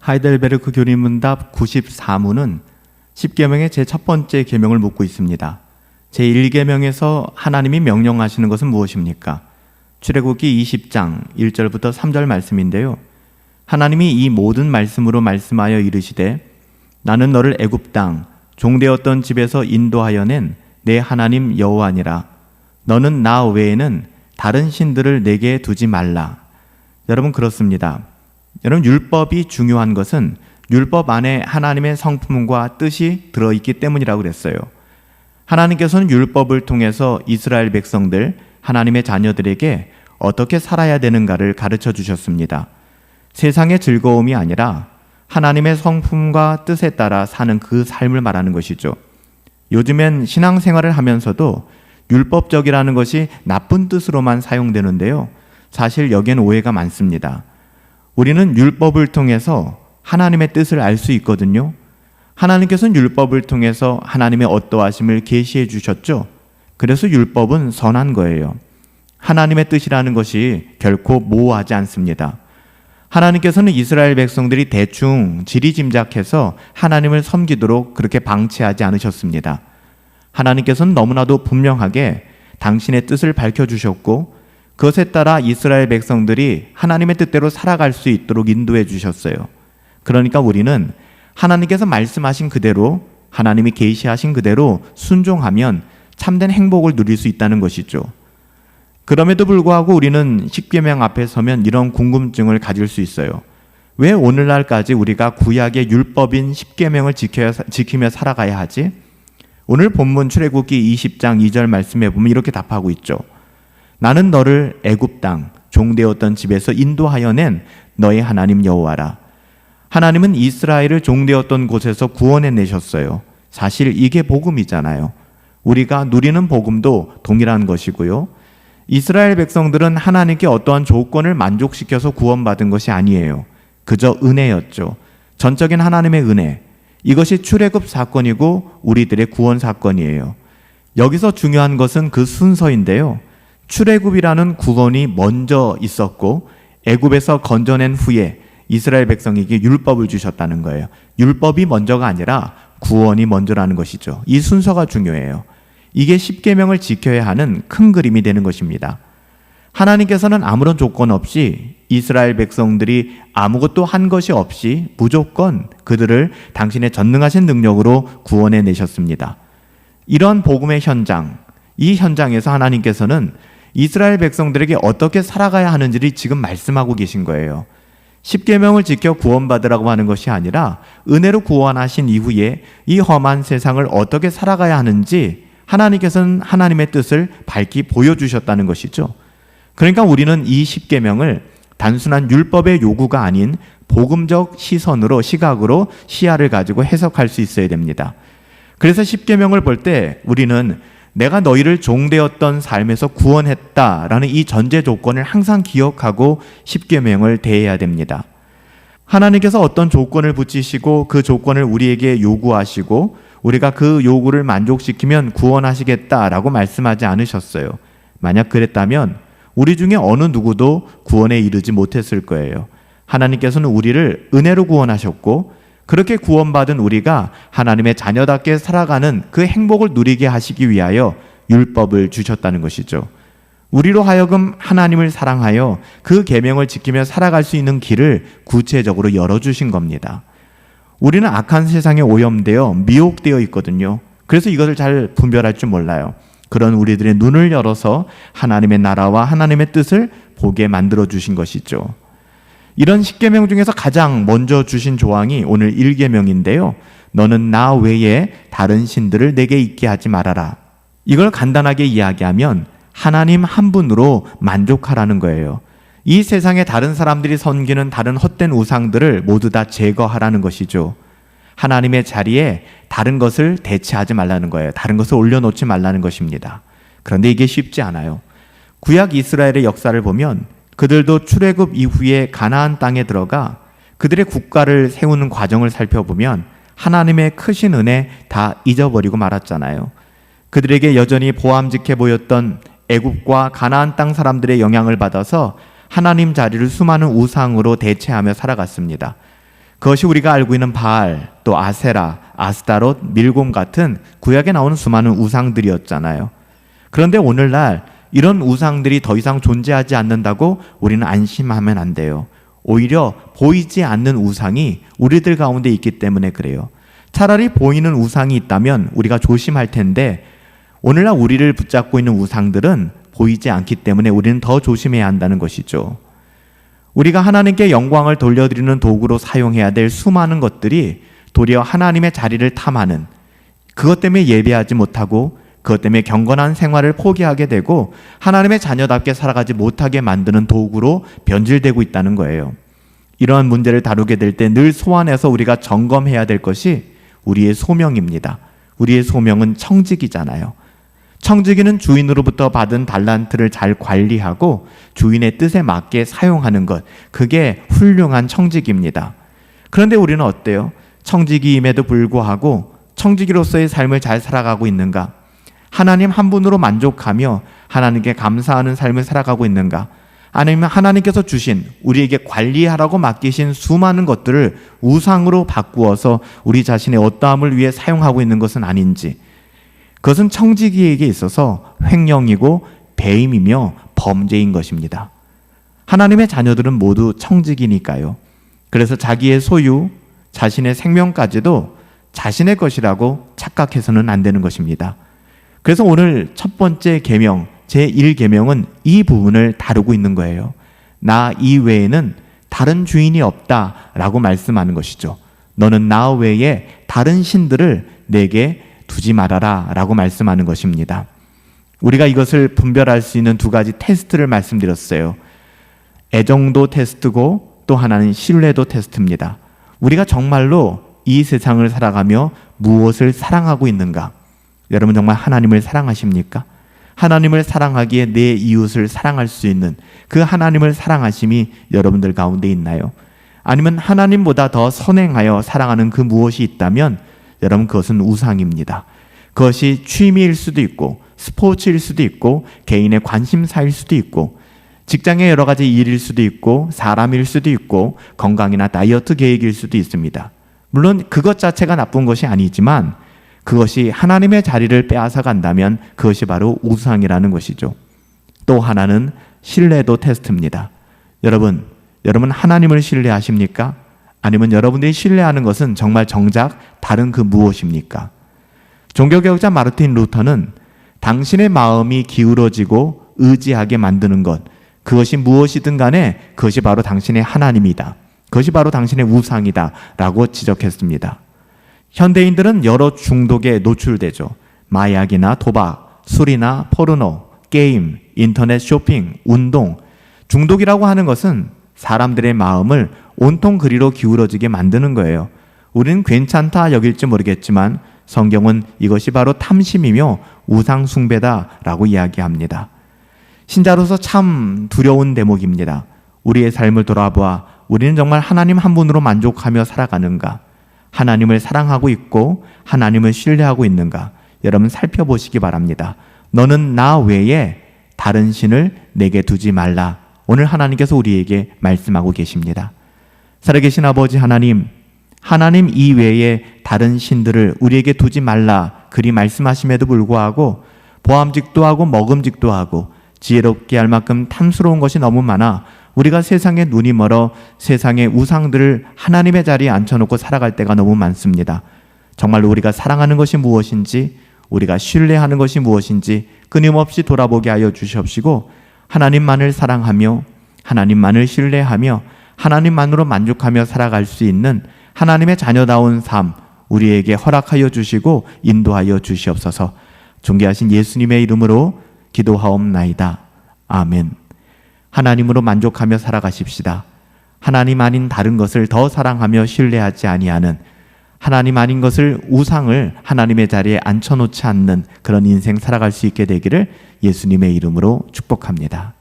하이델베르크 교리문답 94문은 10계명의 제1 번째 계명을 묻고 있습니다. 제1계명에서 하나님이 명령하시는 것은 무엇입니까? 출애굽기 20장 1절부터 3절 말씀인데요. 하나님이 이 모든 말씀으로 말씀하여 이르시되 나는 너를 애굽 땅 종되었던 집에서 인도하여 낸 내 하나님 여호와니라. 너는 나 외에는 다른 신들을 내게 두지 말라. 여러분, 그렇습니다. 여러분, 율법이 중요한 것은 율법 안에 하나님의 성품과 뜻이 들어있기 때문이라고 그랬어요. 하나님께서는 율법을 통해서 이스라엘 백성들, 하나님의 자녀들에게 어떻게 살아야 되는가를 가르쳐 주셨습니다. 세상의 즐거움이 아니라 하나님의 성품과 뜻에 따라 사는 그 삶을 말하는 것이죠. 요즘엔 신앙생활을 하면서도 율법적이라는 것이 나쁜 뜻으로만 사용되는데요. 사실 여기엔 오해가 많습니다. 우리는 율법을 통해서 하나님의 뜻을 알 수 있거든요. 하나님께서는 율법을 통해서 하나님의 어떠하심을 계시해 주셨죠. 그래서 율법은 선한 거예요. 하나님의 뜻이라는 것이 결코 모호하지 않습니다. 하나님께서는 이스라엘 백성들이 대충 지리짐작해서 하나님을 섬기도록 그렇게 방치하지 않으셨습니다. 하나님께서는 너무나도 분명하게 당신의 뜻을 밝혀주셨고 그것에 따라 이스라엘 백성들이 하나님의 뜻대로 살아갈 수 있도록 인도해 주셨어요. 그러니까 우리는 하나님께서 말씀하신 그대로, 하나님이 계시하신 그대로 순종하면 참된 행복을 누릴 수 있다는 것이죠. 그럼에도 불구하고 우리는 10계명 앞에 서면 이런 궁금증을 가질 수 있어요. 왜 오늘날까지 우리가 구약의 율법인 10계명을 지키며 살아가야 하지? 오늘 본문 출애굽기 20장 2절 말씀에 보면 이렇게 답하고 있죠. 나는 너를 애굽 땅 종되었던 집에서 인도하여 낸 너의 하나님 여호와라. 하나님은 이스라엘을 종되었던 곳에서 구원해 내셨어요. 사실 이게 복음이잖아요. 우리가 누리는 복음도 동일한 것이고요. 이스라엘 백성들은 하나님께 어떠한 조건을 만족시켜서 구원받은 것이 아니에요. 그저 은혜였죠. 전적인 하나님의 은혜. 이것이 출애굽 사건이고 우리들의 구원 사건이에요. 여기서 중요한 것은 그 순서인데요. 출애굽이라는 구원이 먼저 있었고 애굽에서 건져낸 후에 이스라엘 백성에게 율법을 주셨다는 거예요. 율법이 먼저가 아니라 구원이 먼저라는 것이죠. 이 순서가 중요해요. 이게 10계명을 지켜야 하는 큰 그림이 되는 것입니다. 하나님께서는 아무런 조건 없이 이스라엘 백성들이 아무것도 한 것이 없이 무조건 그들을 당신의 전능하신 능력으로 구원해 내셨습니다. 이런 복음의 현장, 이 현장에서 하나님께서는 이스라엘 백성들에게 어떻게 살아가야 하는지를 지금 말씀하고 계신 거예요. 10계명을 지켜 구원받으라고 하는 것이 아니라 은혜로 구원하신 이후에 이 험한 세상을 어떻게 살아가야 하는지 하나님께서는 하나님의 뜻을 밝히 보여주셨다는 것이죠. 그러니까 우리는 이 10계명을 단순한 율법의 요구가 아닌 복음적 시선으로, 시각으로 시야를 가지고 해석할 수 있어야 됩니다. 그래서 10계명을 볼 때 우리는 내가 너희를 종되었던 삶에서 구원했다라는 이 전제 조건을 항상 기억하고 10계명을 대해야 됩니다. 하나님께서 어떤 조건을 붙이시고 그 조건을 우리에게 요구하시고 우리가 그 요구를 만족시키면 구원하시겠다라고 말씀하지 않으셨어요. 만약 그랬다면 우리 중에 어느 누구도 구원에 이르지 못했을 거예요. 하나님께서는 우리를 은혜로 구원하셨고 그렇게 구원받은 우리가 하나님의 자녀답게 살아가는 그 행복을 누리게 하시기 위하여 율법을 주셨다는 것이죠. 우리로 하여금 하나님을 사랑하여 그 계명을 지키며 살아갈 수 있는 길을 구체적으로 열어주신 겁니다. 우리는 악한 세상에 오염되어 미혹되어 있거든요. 그래서 이것을 잘 분별할 줄 몰라요. 그런 우리들의 눈을 열어서 하나님의 나라와 하나님의 뜻을 보게 만들어 주신 것이죠. 이런 10계명 중에서 가장 먼저 주신 조항이 오늘 1계명인데요. 너는 나 외에 다른 신들을 내게 있게 하지 말아라. 이걸 간단하게 이야기하면 하나님 한 분으로 만족하라는 거예요. 이 세상에 다른 사람들이 섬기는 다른 헛된 우상들을 모두 다 제거하라는 것이죠. 하나님의 자리에 다른 것을 대체하지 말라는 거예요. 다른 것을 올려놓지 말라는 것입니다. 그런데 이게 쉽지 않아요. 구약 이스라엘의 역사를 보면 그들도 출애굽 이후에 가나안 땅에 들어가 그들의 국가를 세우는 과정을 살펴보면 하나님의 크신 은혜 다 잊어버리고 말았잖아요. 그들에게 여전히 보암직해 보였던 애굽과 가나안 땅 사람들의 영향을 받아서 하나님 자리를 수많은 우상으로 대체하며 살아갔습니다. 그것이 우리가 알고 있는 바알, 또 아세라, 아스타롯, 밀곰 같은 구약에 나오는 수많은 우상들이었잖아요. 그런데 오늘날 이런 우상들이 더 이상 존재하지 않는다고 우리는 안심하면 안 돼요. 오히려 보이지 않는 우상이 우리들 가운데 있기 때문에 그래요. 차라리 보이는 우상이 있다면 우리가 조심할 텐데 오늘날 우리를 붙잡고 있는 우상들은 보이지 않기 때문에 우리는 더 조심해야 한다는 것이죠. 우리가 하나님께 영광을 돌려드리는 도구로 사용해야 될 수많은 것들이 도리어 하나님의 자리를 탐하는, 그것 때문에 예배하지 못하고 그것 때문에 경건한 생활을 포기하게 되고 하나님의 자녀답게 살아가지 못하게 만드는 도구로 변질되고 있다는 거예요. 이러한 문제를 다루게 될 때 늘 소환해서 우리가 점검해야 될 것이 우리의 소명입니다. 우리의 소명은 청지기잖아요. 청지기는 주인으로부터 받은 달란트를 잘 관리하고 주인의 뜻에 맞게 사용하는 것, 그게 훌륭한 청지기입니다. 그런데 우리는 어때요? 청지기임에도 불구하고 청지기로서의 삶을 잘 살아가고 있는가? 하나님 한 분으로 만족하며 하나님께 감사하는 삶을 살아가고 있는가? 아니면 하나님께서 주신, 우리에게 관리하라고 맡기신 수많은 것들을 우상으로 바꾸어서 우리 자신의 어떠함을 위해 사용하고 있는 것은 아닌지, 그것은 청지기에게 있어서 횡령이고 배임이며 범죄인 것입니다. 하나님의 자녀들은 모두 청지기니까요. 그래서 자기의 소유, 자신의 생명까지도 자신의 것이라고 착각해서는 안 되는 것입니다. 그래서 오늘 첫 번째 계명, 제1계명은 이 부분을 다루고 있는 거예요. 나 이외에는 다른 주인이 없다라고 말씀하는 것이죠. 너는 나 외에 다른 신들을 내게 두지 말아라 라고 말씀하는 것입니다. 우리가 이것을 분별할 수 있는 두 가지 테스트를 말씀드렸어요. 애정도 테스트고 또 하나는 신뢰도 테스트입니다. 우리가 정말로 이 세상을 살아가며 무엇을 사랑하고 있는가? 여러분 정말 하나님을 사랑하십니까? 하나님을 사랑하기에 내 이웃을 사랑할 수 있는 그 하나님을 사랑하심이 여러분들 가운데 있나요? 아니면 하나님보다 더 선행하여 사랑하는 그 무엇이 있다면 여러분 그것은 우상입니다. 그것이 취미일 수도 있고 스포츠일 수도 있고 개인의 관심사일 수도 있고 직장의 여러 가지 일일 수도 있고 사람일 수도 있고 건강이나 다이어트 계획일 수도 있습니다. 물론 그것 자체가 나쁜 것이 아니지만 그것이 하나님의 자리를 빼앗아 간다면 그것이 바로 우상이라는 것이죠. 또 하나는 신뢰도 테스트입니다. 여러분 하나님을 신뢰하십니까? 아니면 여러분들이 신뢰하는 것은 정말 정작 다른 그 무엇입니까? 종교개혁자 마르틴 루터는 당신의 마음이 기울어지고 의지하게 만드는 것, 그것이 무엇이든 간에 그것이 바로 당신의 하나님이다. 그것이 바로 당신의 우상이다 라고 지적했습니다. 현대인들은 여러 중독에 노출되죠. 마약이나 도박, 술이나 포르노, 게임, 인터넷 쇼핑, 운동. 중독이라고 하는 것은 사람들의 마음을 온통 그리로 기울어지게 만드는 거예요. 우리는 괜찮다 여길지 모르겠지만 성경은 이것이 바로 탐심이며 우상 숭배다라고 이야기합니다. 신자로서 참 두려운 대목입니다. 우리의 삶을 돌아보아 우리는 정말 하나님 한 분으로 만족하며 살아가는가? 하나님을 사랑하고 있고 하나님을 신뢰하고 있는가? 여러분 살펴보시기 바랍니다. 너는 나 외에 다른 신을 내게 두지 말라. 오늘 하나님께서 우리에게 말씀하고 계십니다. 살아계신 아버지 하나님 이외에 다른 신들을 우리에게 두지 말라 그리 말씀하심에도 불구하고 보암직도 하고 먹음직도 하고 지혜롭게 할 만큼 탐스러운 것이 너무 많아 우리가 세상에 눈이 멀어 세상의 우상들을 하나님의 자리에 앉혀놓고 살아갈 때가 너무 많습니다. 정말로 우리가 사랑하는 것이 무엇인지, 우리가 신뢰하는 것이 무엇인지 끊임없이 돌아보게 하여 주시옵시고 하나님만을 사랑하며 하나님만을 신뢰하며 하나님만으로 만족하며 살아갈 수 있는 하나님의 자녀다운 삶 우리에게 허락하여 주시고 인도하여 주시옵소서. 존귀하신 예수님의 이름으로 기도하옵나이다. 아멘. 하나님으로 만족하며 살아가십시다. 하나님 아닌 다른 것을 더 사랑하며 신뢰하지 아니하는, 하나님 아닌 것을 우상을 하나님의 자리에 앉혀놓지 않는 그런 인생 살아갈 수 있게 되기를 예수님의 이름으로 축복합니다.